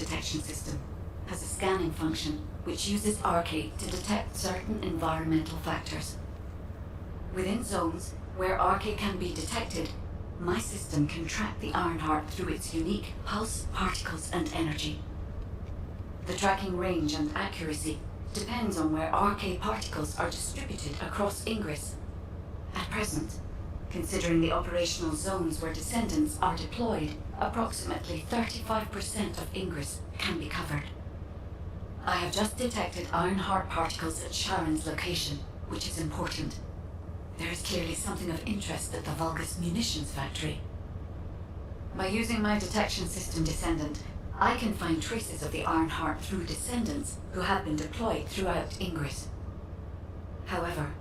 detection system has a scanning function which uses RK to detect certain environmental factors. Within zones where RK can be detected, my system can track the Ironheart through its unique pulse, particles, and energy. The tracking range and accuracy depends on where RK particles are distributed across Ingress. At present, considering the operational zones where descendants are deployed, approximately 35% of Ingress can be covered. I have just detected Ironheart particles at Sharon's location, which is important. There is clearly something of interest at the Vulgus munitions factory. By using my detection system Descendant, I can find traces of the Ironheart through descendants who have been deployed throughout Ingress. However,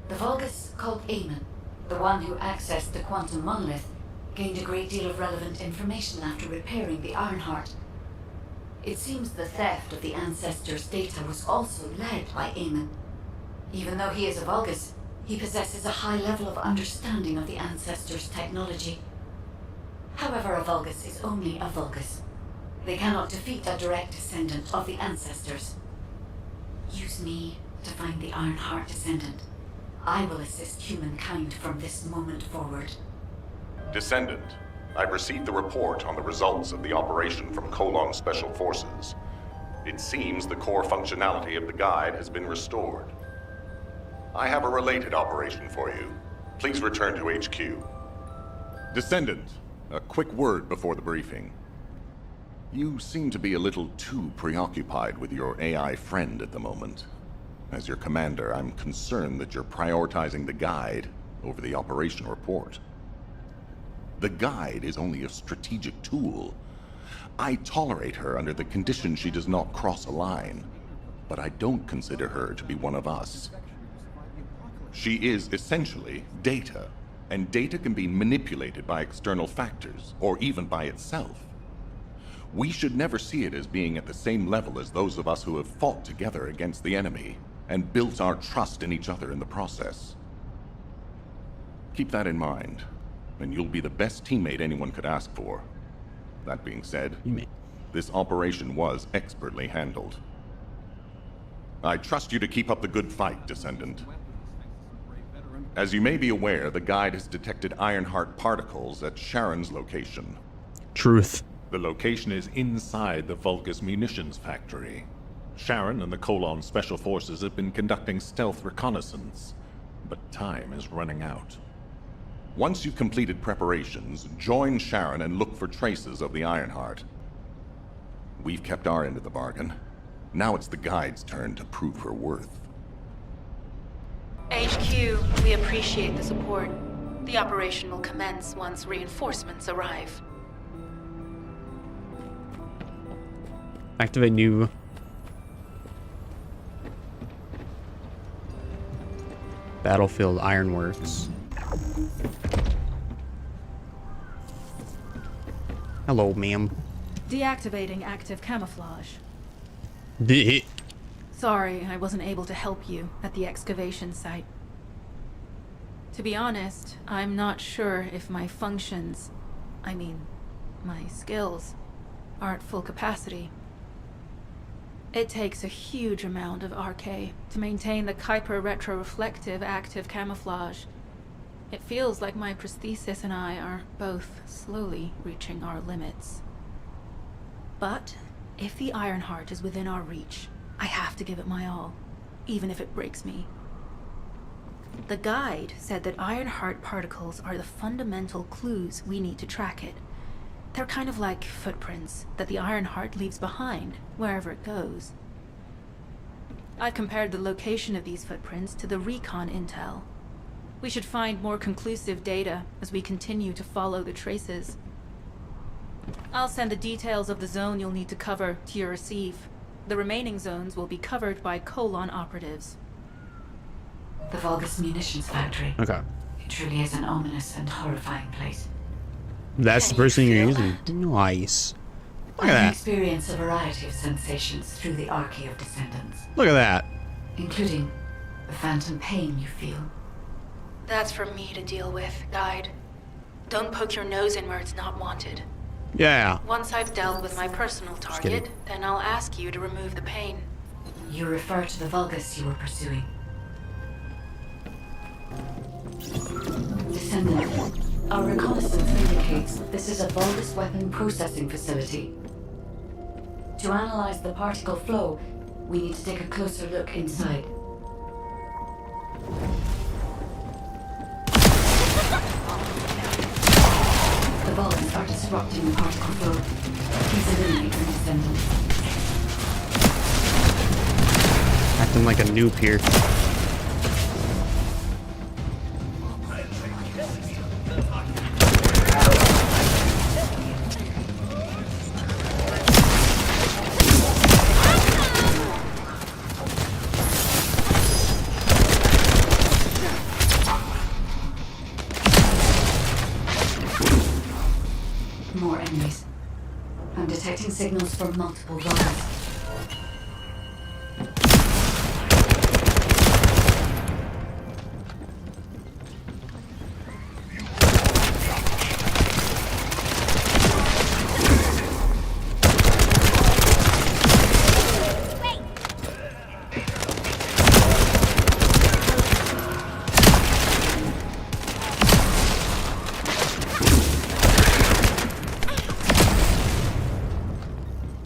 the Vulgus called Eamon, the one who accessed the quantum monolith, gained a great deal of relevant information after repairing the Ironheart. It seems the theft of the Ancestors' data was also led by Eamon. Even though he is a Vulgus, he possesses a high level of understanding of the Ancestors' technology. However, a Vulgus is only a Vulgus. They cannot defeat a direct descendant of the Ancestors. Use me to find the Ironheart descendant. I will assist humankind from this moment forward. Descendant, I've received the report on the results of the operation from Colon Special Forces. It seems the core functionality of the guide has been restored. I have a related operation for you. Please return to HQ. Descendant, a quick word before the briefing. You seem to be a little too preoccupied with your AI friend at the moment. As your commander, I'm concerned that you're prioritizing the guide over the operation report. The guide is only a strategic tool. I tolerate her under the condition she does not cross a line, but I don't consider her to be one of us. She is essentially data, and data can be manipulated by external factors, or even by itself. We should never see it as being at the same level as those of us who have fought together against the enemy, and built our trust in each other in the process. Keep that in mind, and you'll be the best teammate anyone could ask for. That being said, this operation was expertly handled. I trust you to keep up the good fight, Descendant. As you may be aware, the guide has detected Ironheart particles at Sharon's location. Truth. The location is inside the Vulgus munitions factory. Sharon and the Colon Special Forces have been conducting stealth reconnaissance, but time is running out. Once you've completed preparations, join Sharon and look for traces of the Ironheart. We've kept our end of the bargain. Now it's the guide's turn to prove her worth. HQ, we appreciate the support. The operation will commence once reinforcements arrive. Activate new. Battlefield Ironworks. Hello, ma'am. Deactivating active camouflage. The Sorry, I wasn't able to help you at the excavation site. To be honest, I'm not sure if my functions, my skills, are at full capacity. It takes a huge amount of RK to maintain the Kuiper retroreflective active camouflage. It feels like my prosthesis and I are both slowly reaching our limits. But if the Ironheart is within our reach, I have to give it my all, even if it breaks me. The guide said that Ironheart particles are the fundamental clues we need to track it. They're kind of like footprints that the Ironheart leaves behind, wherever it goes. I've compared the location of these footprints to the recon intel. We should find more conclusive data as we continue to follow the traces. I'll send the details of the zone you'll need to cover to your receive. The remaining zones will be covered by Colon operatives. The Vulgus munitions factory. okay. It truly is an ominous and horrifying place. That's the Can you person you're feel using. Nice. Look I at can that. experience a variety of sensations through the Archae of Descendants, Look at that. including the phantom pain you feel. That's for me to deal with, Guide. Don't poke your nose in where it's not wanted. Yeah. Once I've dealt with my personal kidding. target, then I'll ask you to remove the pain. You refer to the Vulgus you were pursuing. Descendant, our reconnaissance indicates this is a Vulgus weapon processing facility. To analyze the particle flow, we need to take a closer look inside. The Vulgus are disrupting the particle flow. Please eliminate them, Descendant. Acting like a noob here. More enemies. I'm detecting signals from multiple Vulgus.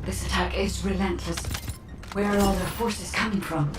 This attack is relentless. Where are all their forces coming from?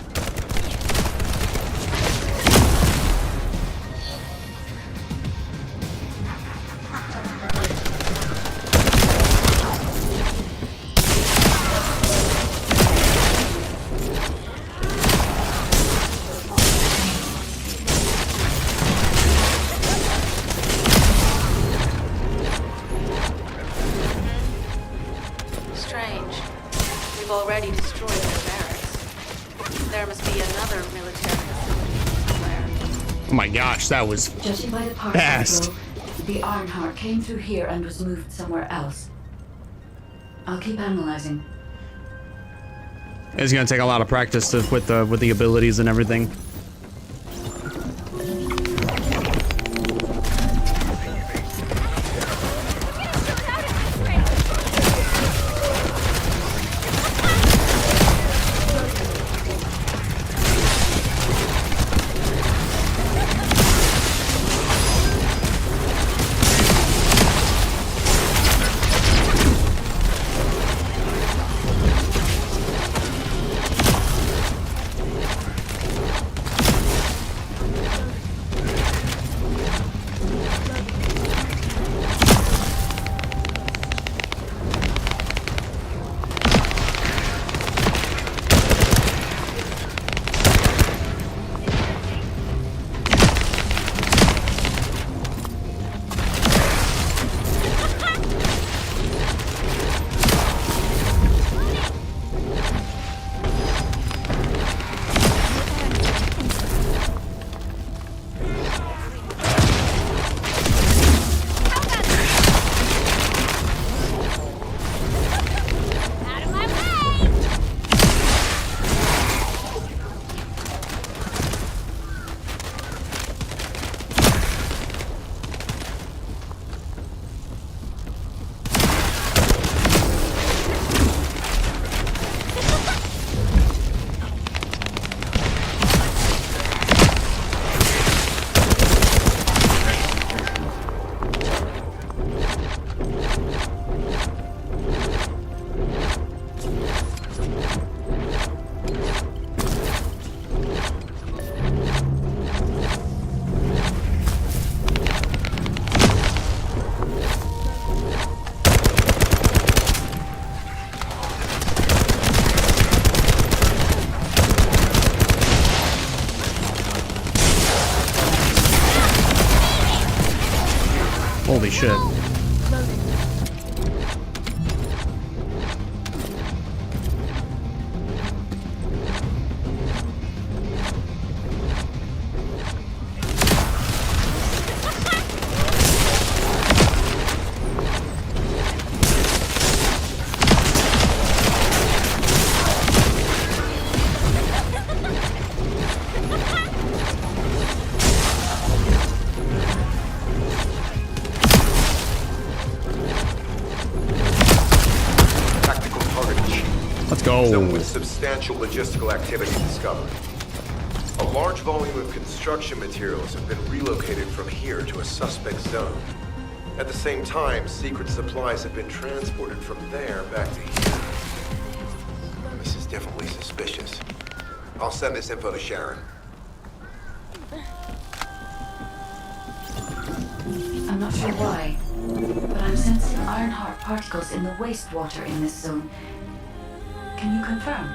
Strange. We've already destroyed their barracks. There must be another military facility somewhere. Oh my gosh, that was Judging by the particle fast. flow, the Ironheart came through here and was moved somewhere else. I'll keep analyzing. It's gonna take a lot of practice to, with the abilities and everything. Holy shit. go. Zone with substantial logistical activity discovered. A large volume of construction materials have been relocated from here to a suspect zone. At the same time, secret supplies have been transported from there back to here. This is definitely suspicious. I'll send this info to Sharon. I'm not sure why, but I'm sensing Ironheart particles in the wastewater in this zone. Can you confirm?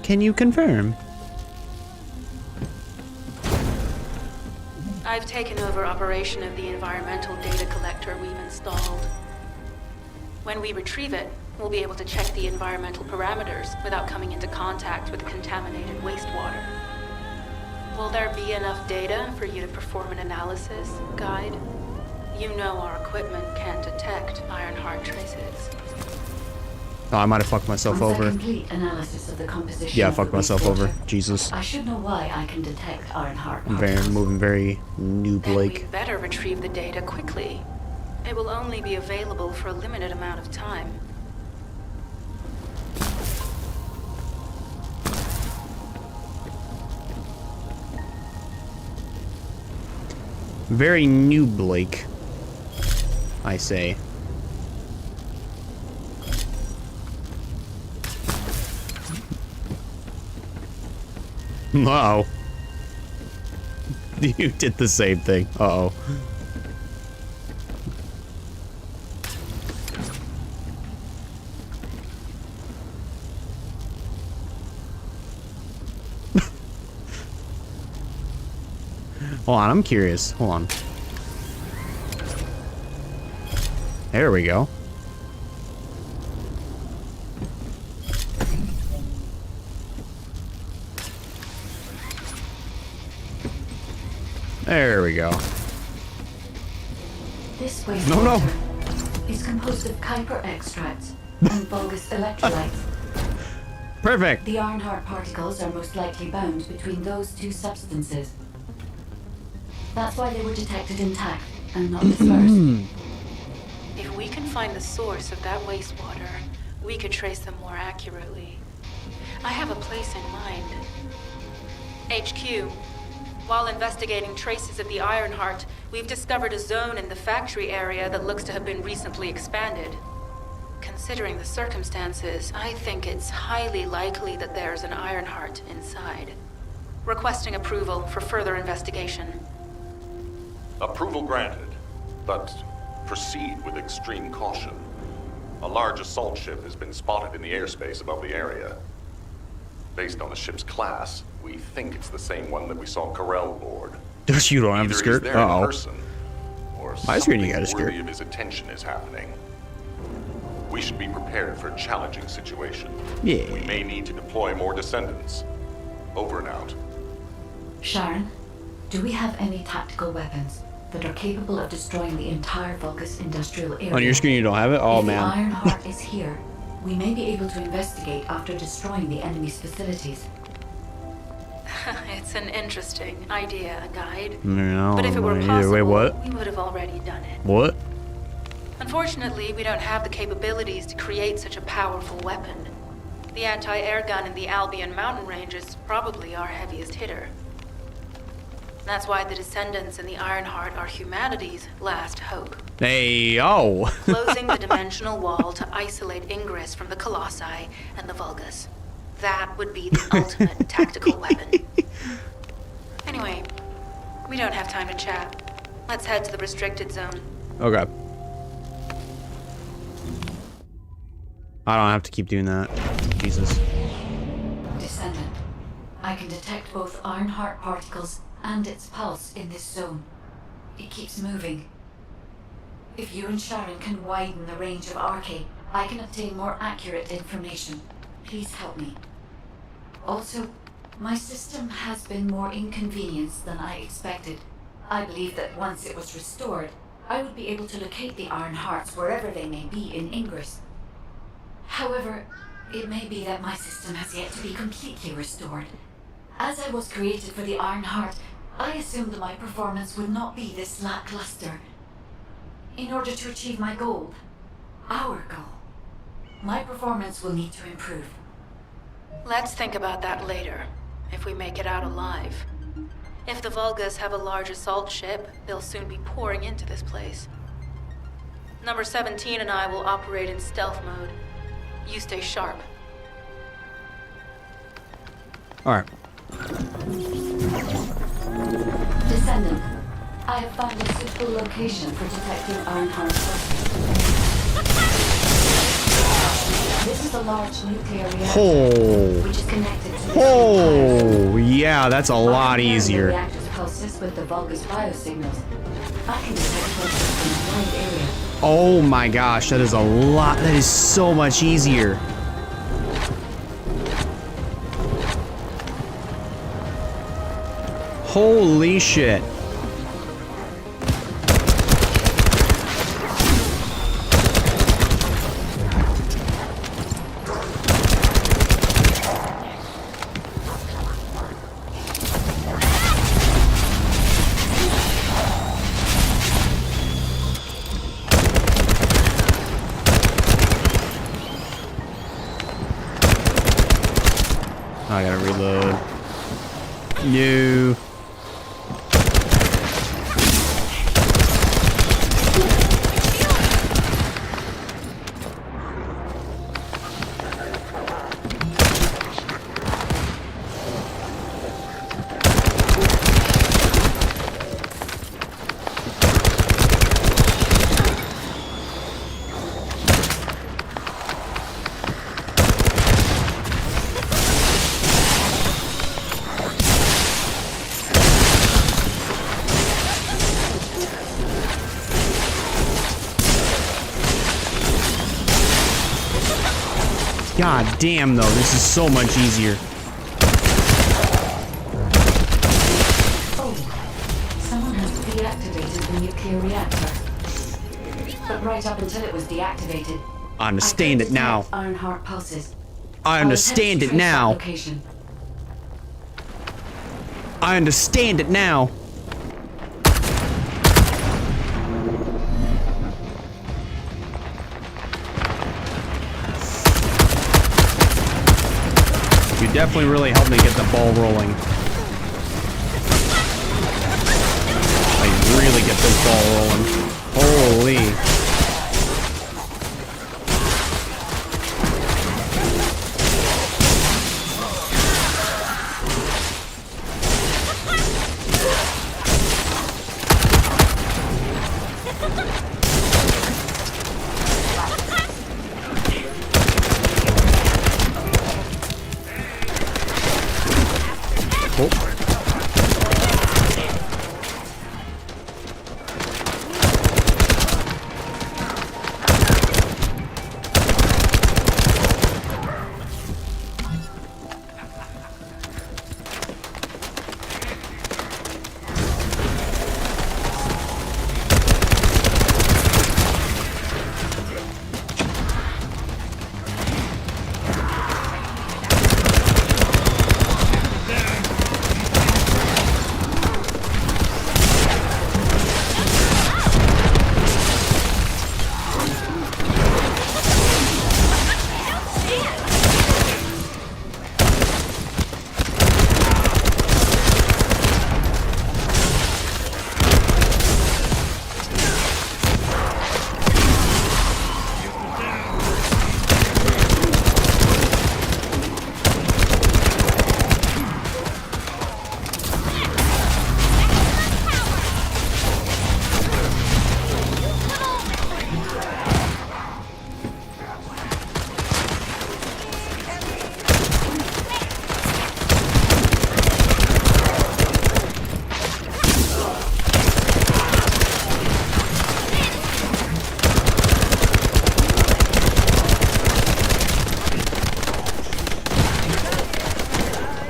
Can you confirm? I've taken over operation of the environmental data collector we've installed. When we retrieve it, we'll be able to check the environmental parameters without coming into contact with contaminated wastewater. Will there be enough data for you to perform an analysis, Guide? You know our equipment can't detect Ironheart traces. Oh, I might have fucked myself Once over. I complete analysis of the composition Yeah, I of fucked the myself over. wastewater, Jesus. I should know why I can detect Ironheart I'm particles. moving very Then noob-like. we'd better retrieve the data quickly. It will only be available for a limited amount of time. Very noob-like, I say. Uh-oh. You did the same thing. Uh-oh. Hold on, I'm curious. Hold on. There we go. There we go. This wastewater No. is composed of Kuiper extracts and bulgus electrolytes. Perfect. The Ironheart particles are most likely bound between those two substances. That's why they were detected intact and not dispersed. If we can find the source of that wastewater, we could trace them more accurately. I have a place in mind. HQ. While investigating traces of the Ironheart, we've discovered a zone in the factory area that looks to have been recently expanded. Considering the circumstances, I think it's highly likely that there's an Ironheart inside. Requesting approval for further investigation. Approval granted, but proceed with extreme caution. A large assault ship has been spotted in the airspace above the area. Based on the ship's class, we think it's the same one that we saw Carell aboard. You don't have Either a skirt? he's there in Uh-oh. person, or My screen, you something got a skirt. worthy of his attention is happening. We should be prepared for a challenging situation. Yeah. We may need to deploy more descendants. Over and out. Sharon, do we have any tactical weapons that are capable of destroying the entire Vulgus industrial area? On your screen you don't have it? Oh, if man. the Ironheart is here, we may be able to investigate after destroying the enemy's facilities. It's an interesting idea, Guide. No, But if it were either possible, way, what? we would have already done it. What? Unfortunately, we don't have the capabilities to create such a powerful weapon. The anti-air gun in the Albion mountain range is probably our heaviest hitter. That's why the Descendants and the Ironheart are humanity's last hope. Hey, oh. Closing the dimensional wall to isolate Ingress from the Colossi and the Vulgus. That would be the ultimate tactical weapon. Anyway, we don't have time to chat. Let's head to the restricted zone. Okay. I don't have to keep doing that. Jesus. Descendant, I can detect both Ironheart particles and its pulse in this zone. It keeps moving. If you and Sharon can widen the range of Arche, I can obtain more accurate information. Please help me. Also, my system has been more inconvenienced than I expected. I believe that once it was restored, I would be able to locate the Ironhearts wherever they may be in Ingress. However, it may be that my system has yet to be completely restored. As I was created for the Ironheart, I assumed my performance would not be this lackluster. In order to achieve my goal, our goal, my performance will need to improve. Let's think about that later, if we make it out alive. If the Vulgas have a large assault ship, they'll soon be pouring into this place. Number 17 and I will operate in stealth mode. You stay sharp. Alright. Descendant, I have found a suitable location for detecting Ironheart forces. This is a large nuclear reactor, which is connected to the Oh, yeah, that's a lot easier. The reactor's pulses with the Vulgus biosignals. I can detect forces in a wide area. Oh my gosh, that is a lot. That is so much easier. Holy shit. I gotta reload. No. God damn, though, this is so much easier. Oh, someone has deactivated the nuclear reactor. But right up until it was deactivated, I understand it now. Ironheart pulses. I understand it now. I understand it now. You definitely really helped me get the ball rolling. Like, really get this ball rolling. Holy.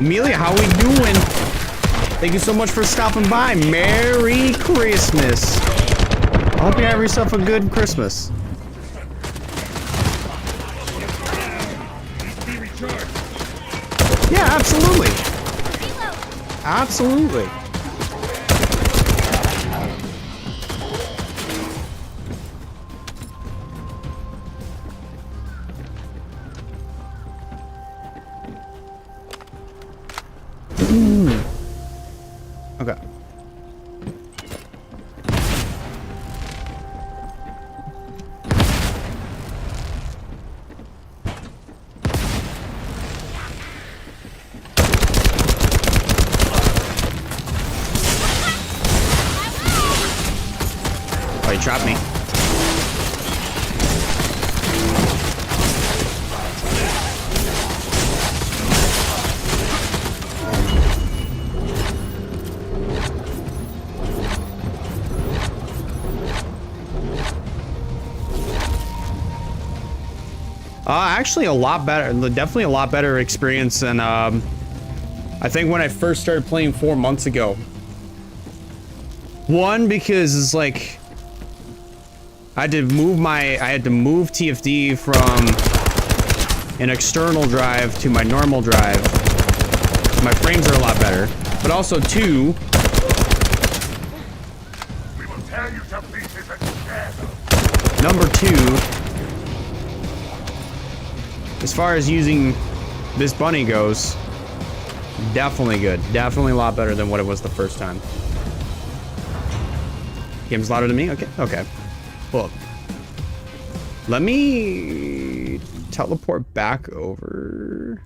Amelia, how we doing? Thank you so much for stopping by. Merry Christmas. I hope you have yourself a good Christmas. Yeah, absolutely. Absolutely. he trapped me. Actually a lot better, definitely a lot better experience than, I think when I first started playing 4 months ago. One, because it's like, I had to move TFD from an external drive to my normal drive. My frames are a lot better, but also two, We will tear you to pieces and share them. number two, as far as using this bunny goes, definitely good. Definitely a lot better than what it was the first time. Game's louder than me? Okay, okay. Well, let me teleport back over.